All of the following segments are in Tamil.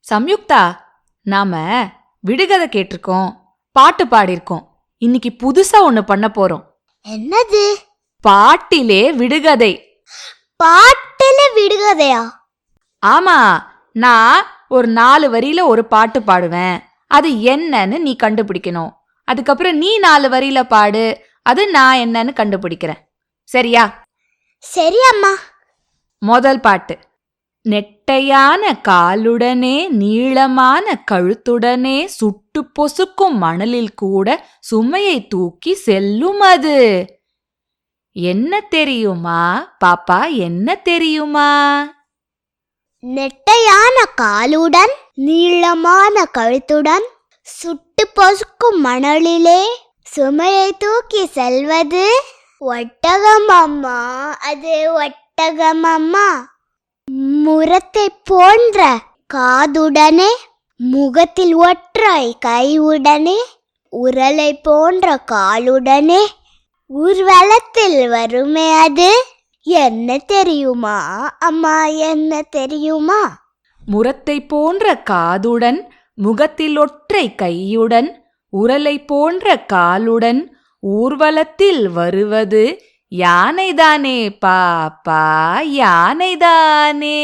சம்யுக்தா, நாம விடுகதை கேட்டிருக்கோம், பாட்டு பாடியிருக்கோம். இன்னைக்கு புதுசா ஒண்ணு பண்ண போறோம். என்னது? பாட்டிலே விடுகதை. பாட்டுல விடுகதையா? ஆமா, நான் ஒரு 4 வரியில ஒரு பாட்டு பாடுவேன். அது என்னன்னு நீ கண்டுபிடிக்கணும். அதுக்கப்புறம் நீ 4 வரியில பாடு, அது நான் என்னன்னு கண்டுபிடிக்கிறேன். சரியா? சரி அம்மா. முதல் பாட்டு. நெட்டையான காலுடனே நீளமான கழுத்துடனே சுட்டு பொசுக்கும் மணலில் கூட சுமையை தூக்கி செல்லும் அது. என்ன தெரியுமா பாப்பா, என்ன தெரியுமா? நெட்டையான காலுடன் நீளமான கழுத்துடன் சுட்டு பொசுக்கும் மணலிலே சுமையை தூக்கி செல்வது ஒட்டகம் அம்மா. அது ஒட்டகம் அம்மா. முரத்தை போன்ற காதுடனே முகத்தில் ஒற்றை கையுடனே உரலை போன்ற காலுடனே ஊர்வலத்தில் வருமே அது. என்ன தெரியுமா அம்மா, என்ன தெரியுமா? முரத்தை போன்ற காதுடன் முகத்தில் ஒற்றை கையுடன் உரலை போன்ற காலுடன் ஊர்வலத்தில் வருவது யானைதானே பாப்பா, யானைதானே.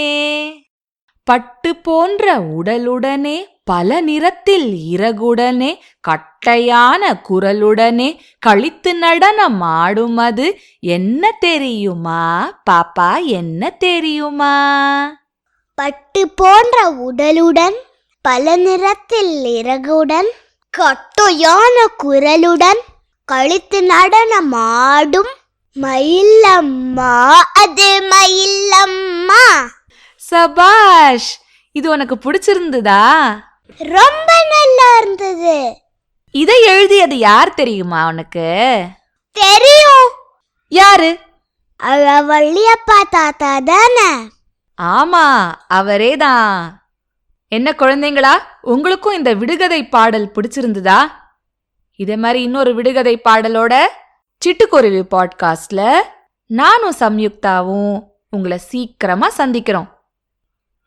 பட்டு போன்ற உடலுடனே பல நிறத்தில் இறகுடனே கட்டையான குரலுடனே கழித்து நடனம் ஆடும் அது. என்ன தெரியுமா பாப்பா, என்ன தெரியுமா? பட்டு போன்ற உடலுடன் பல நிறத்தில் இறகுடன் கட்டையான குரலுடன் கழித்து நடனம் ஆடும் மயிலம்மா. அது மயிலம்மா. சபாஷ், இது உனக்கு பிடிச்சிருந்ததா? ரொம்ப நல்லா இருந்தது. இதை எழுதியது யார் தெரியுமா உனக்கு? தெரியும். யாரு? வள்ளியப்பா தாத்தா தானே? ஆமா, அவரேதான். என்ன குழந்தைங்களா, உங்களுக்கும் இந்த விடுகதை பாடல் பிடிச்சிருந்ததா? இதே மாதிரி இன்னொரு விடுகதை பாடலோட சிட்டுக்குருவி பாட்காஸ்ட்ல நானும் சம்யுக்தாவும் உங்களை சீக்கிரமா சந்திக்கிறோம்.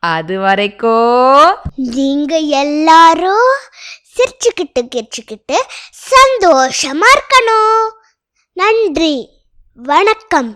அது வரைக்கும் நீங்க எல்லாரும் சிரிச்சுக்கிட்டு கிரிச்சுக்கிட்டு சந்தோஷமா இருக்கணும். நன்றி, வணக்கம்.